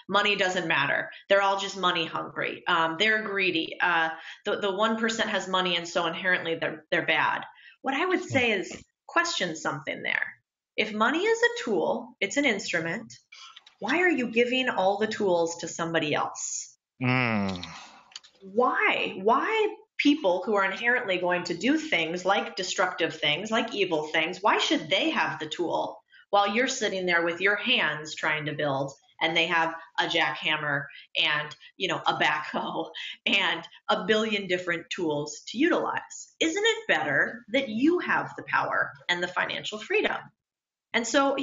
money doesn't matter. They're all just money hungry. They're greedy. The 1% has money, and so inherently they're bad. What I would say is question something there. If money is a tool, it's an instrument. Why are you giving all the tools to somebody else? Mm. Why? Why people who are inherently going to do things like destructive things, like evil things, why should they have the tool while you're sitting there with your hands trying to build and they have a jackhammer and, a backhoe and a billion different tools to utilize? Isn't it better that you have the power and the financial freedom? And so,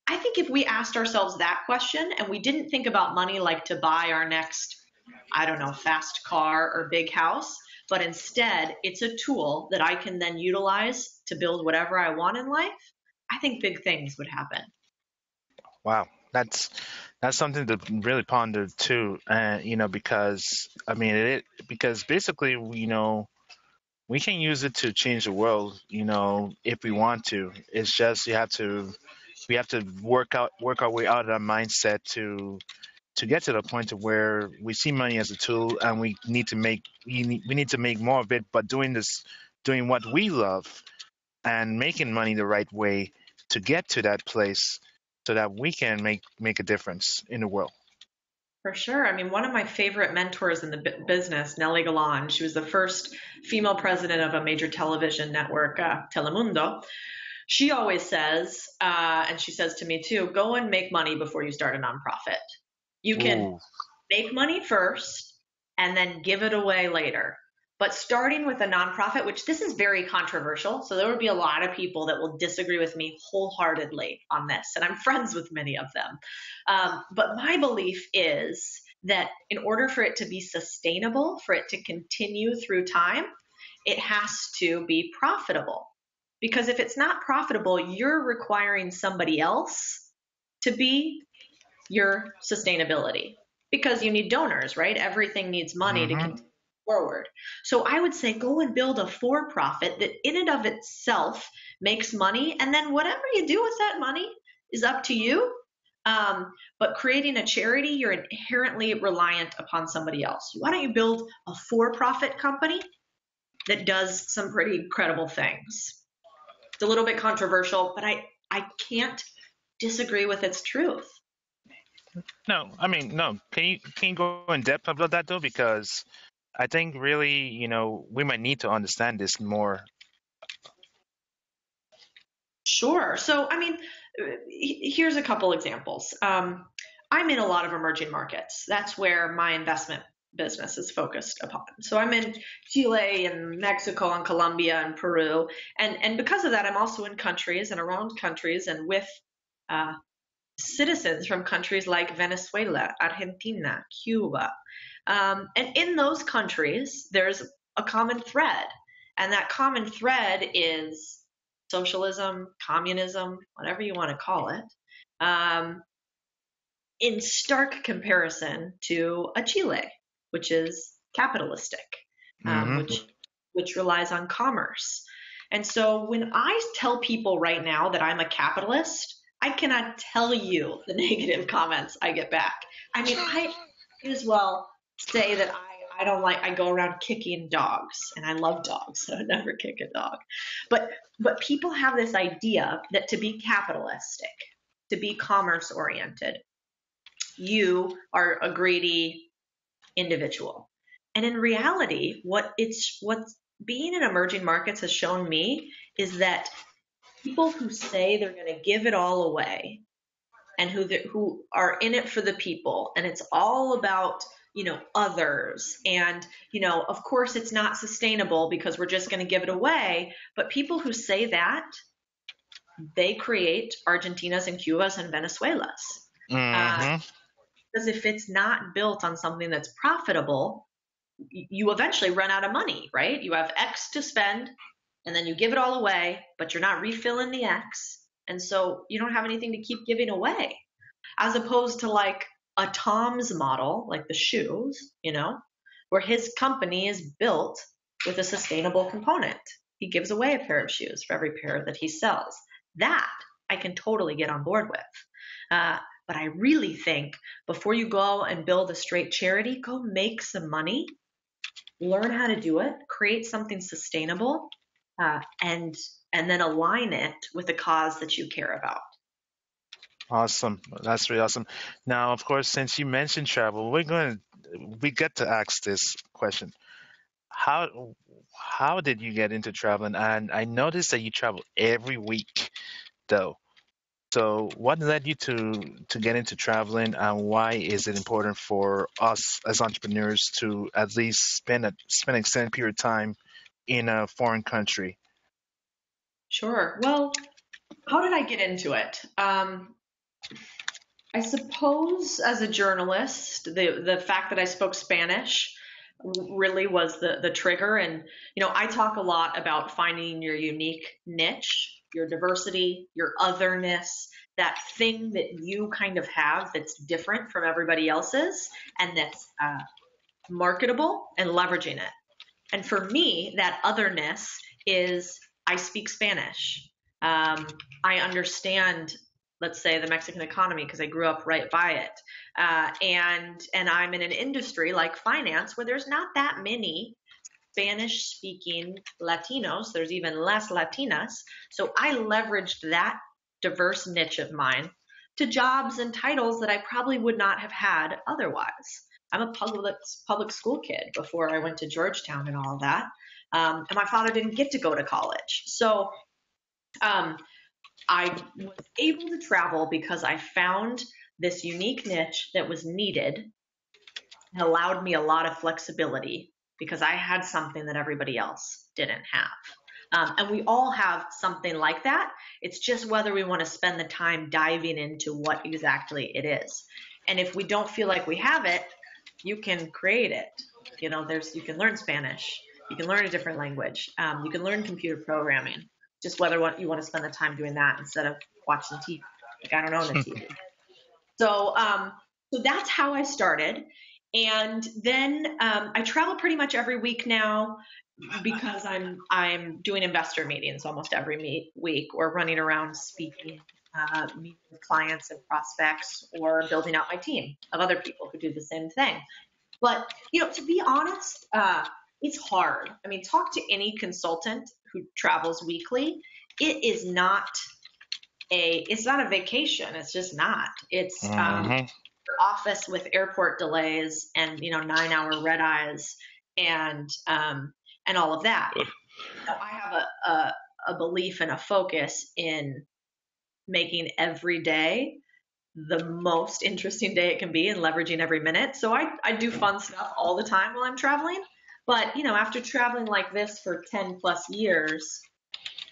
I think if we asked ourselves that question and we didn't think about money like to buy our next, I don't know, fast car or big house, but instead it's a tool that I can then utilize to build whatever I want in life, I think big things would happen. Wow, that's something to really ponder too. Because because basically, we can use it to change the world. If we want to. It's just we have to work our way out of that mindset to get to the point of where we see money as a tool, and we need to make more of it, but doing what we love and making money the right way to get to that place so that we can make a difference in the world. For sure. I mean, one of my favorite mentors in the business, Nellie Galan, she was the first female president of a major television network, Telemundo. She always says, and she says to me too, go and make money before you start a nonprofit. You can Ooh. make money first and then give it away later. But starting with a nonprofit, which this is very controversial, so there would be a lot of people that will disagree with me wholeheartedly on this, and I'm friends with many of them. But my belief is that in order for it to be sustainable, for it to continue through time, it has to be profitable. Because if it's not profitable, you're requiring somebody else to be your sustainability because you need donors, right? Everything needs money to Mm-hmm. continue forward. So I would say go and build a for-profit that in and of itself makes money, and then whatever you do with that money is up to you. But creating a charity, you're inherently reliant upon somebody else. Why don't you build a for-profit company that does some pretty incredible things? It's a little bit controversial, but I can't disagree with its truth. No, I mean, no. Can you go in depth about that though? Because I think really, we might need to understand this more. Sure. So, I mean, here's a couple examples. I'm in a lot of emerging markets. That's where my investment business is focused upon. So I'm in Chile and Mexico and Colombia and Peru. And because of that, I'm also in countries and around countries and with uh, citizens from countries like Venezuela, Argentina, Cuba. And in those countries, there's a common thread. And that common thread is socialism, communism, whatever you want to call it, in stark comparison to a Chile, which is capitalistic, Mm-hmm. which relies on commerce. And so when I tell people right now that I'm a capitalist, I cannot tell you the negative comments I get back. I mean, I might as well say that I don't like, I go around kicking dogs, and I love dogs, so I never kick a dog. But people have this idea that to be capitalistic, to be commerce oriented, you are a greedy individual. And in reality, what being in emerging markets has shown me is that people who say they're going to give it all away and who are in it for the people, and it's all about others, and of course it's not sustainable because we're just going to give it away, but people who say that, they create Argentinas and Cubas and Venezuelas. Mm-hmm. Because if it's not built on something that's profitable, you eventually run out of money, right? You have X to spend, and then you give it all away, but you're not refilling the X. And so you don't have anything to keep giving away. As opposed to like a Tom's model, like the shoes, where his company is built with a sustainable component. He gives away a pair of shoes for every pair that he sells. That I can totally get on board with. But I really think before you go and build a straight charity, go make some money, learn how to do it, create something sustainable, and then align it with a cause that you care about. Awesome. That's really awesome. Now, of course, since you mentioned travel, we get to ask this question. How did you get into traveling? And I noticed that you travel every week, though. So, what led you to get into traveling, and why is it important for us as entrepreneurs to at least spend an extended period of time in a foreign country? Sure. Well, how did I get into it? I suppose as a journalist, the fact that I spoke Spanish really was the trigger. And I talk a lot about finding your unique niche, your diversity, your otherness, that thing that you kind of have that's different from everybody else's, and that's marketable, and leveraging it. And for me, that otherness is I speak Spanish. I understand, let's say, the Mexican economy because I grew up right by it. And I'm in an industry like finance where there's not that many Spanish speaking Latinos. There's even less Latinas. So I leveraged that diverse niche of mine to jobs and titles that I probably would not have had otherwise. I'm a public school kid before I went to Georgetown and all of that. And my father didn't get to go to college. So um, I was able to travel because I found this unique niche that was needed and allowed me a lot of flexibility because I had something that everybody else didn't have. And we all have something like that. It's just whether we want to spend the time diving into what exactly it is. And if we don't feel like we have it, you can create it. You can learn Spanish, you can learn a different language, you can learn computer programming. Just whether what you want to spend the time doing that instead of watching TV. Like I don't own a TV. So that's how I started. And then I travel pretty much every week now because I'm doing investor meetings almost every week, or running around speaking, meeting with clients and prospects, or building out my team of other people who do the same thing. But to be honest, it's hard. I mean, talk to any consultant who travels weekly. It's not a vacation. It's just not. It's Hmm. office with airport delays and 9-hour red eyes and all of that. I have a belief and a focus in making every day the most interesting day it can be and leveraging every minute. So I do fun stuff all the time while I'm traveling. But after traveling like this for 10 plus years,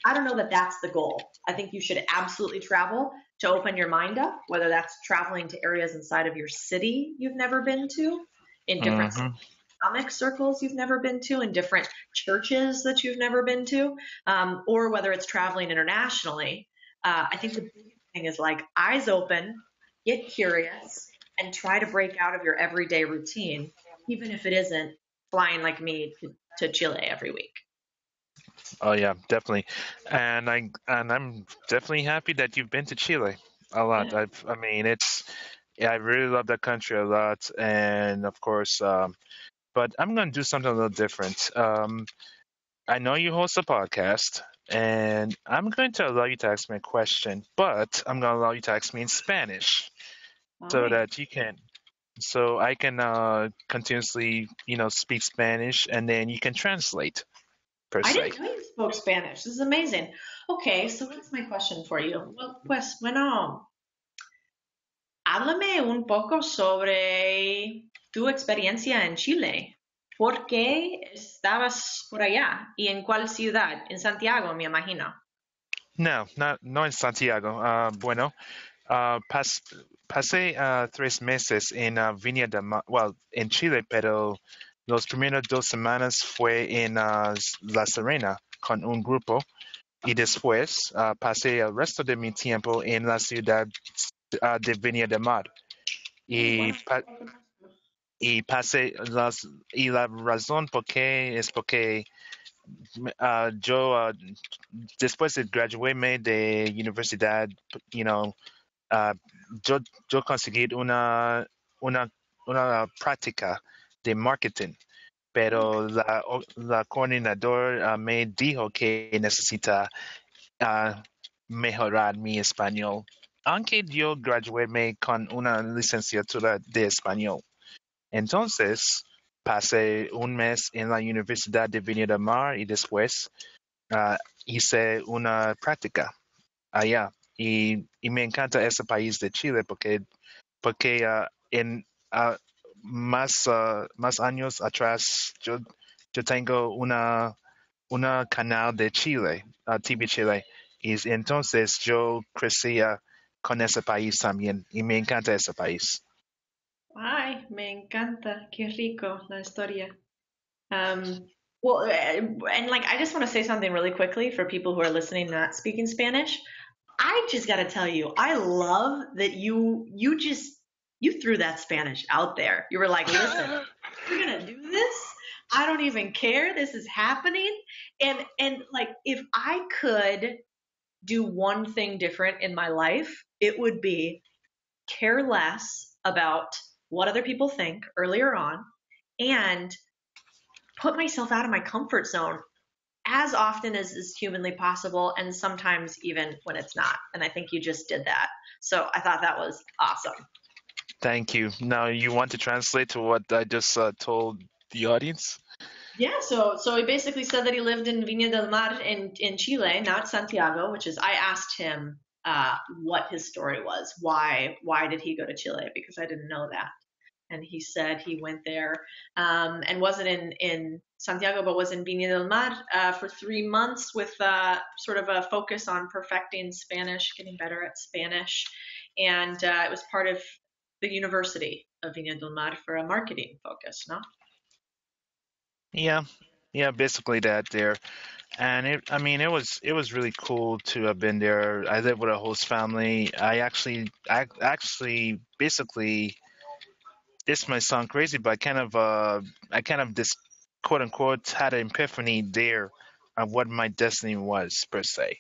I don't know that that's the goal. I think you should absolutely travel to open your mind up, whether that's traveling to areas inside of your city you've never been to, in different Hmm. economic circles you've never been to, in different churches that you've never been to, or whether it's traveling internationally. I think the biggest thing is like eyes open, get curious, and try to break out of your everyday routine, even if it isn't flying like me to Chile every week. Oh yeah, definitely. And I'm definitely happy that you've been to Chile a lot. I mean, yeah, I really love that country a lot, and of course, but I'm gonna do something a little different. I know you host a podcast, and I'm going to allow you to ask me a question, but I'm going to allow you to ask me in Spanish All so right. that so I can continuously, speak Spanish, and then you can translate per I se. didn't know you spoke Spanish. This is amazing. Okay, so what's my question for you? Well, pues, bueno, háblame un poco sobre tu experiencia en Chile. ¿Por qué estabas por allá? ¿Y en cuál ciudad? En Santiago, me imagino. No, no en Santiago. Bueno, pasé 3 meses en Viña del Mar, well, en Chile, pero los primeros 2 semanas fue en La Serena con un grupo. Y después pasé el resto de mi tiempo en la ciudad de Viña del Mar. Y, Bueno, pa- y pasé y la razón por qué es porque yo después de graduarme de universidad, you know, ah, yo, yo conseguí una, una práctica de marketing, pero la coordinadora me dijo que necesita ah, mejorar mi español, aunque yo gradué con una licenciatura de español. Entonces, pasé un mes en la Universidad de Viña del Mar y después ah, hice una práctica allá. Y me encanta ese país de Chile porque en ah, más años atrás yo tengo una canal de Chile, TV Chile, y entonces yo crecía con ese país también y me encanta ese país. Ay, me encanta. Qué rico la historia. Um, well, and like, I just want to say something really quickly for people who are listening not speaking Spanish. I just got to tell you, I love that you threw that Spanish out there. You were like, "Listen, we're gonna do this. I don't even care. This is happening." And like, if I could do one thing different in my life, it would be care less about what other people think earlier on and put myself out of my comfort zone as often as is humanly possible, and sometimes even when it's not. And I think you just did that. So I thought that was awesome. Thank you. Now, you want to translate to what I just told the audience? Yeah, so he basically said that he lived in Viña del Mar in Chile, not Santiago, which is I asked him what his story was. Why did he go to Chile? Because I didn't know that. And he said he went there and wasn't in Santiago, but was in Viña del Mar for 3 months with sort of a focus on perfecting Spanish, getting better at Spanish. And it was part of the University of Viña del Mar for a marketing focus, no? Yeah, yeah, basically that there. And I mean, it was really cool to have been there. I lived with a host family. I actually, basically, this might sound crazy, but I kind of this quote unquote had an epiphany there of what my destiny was per se.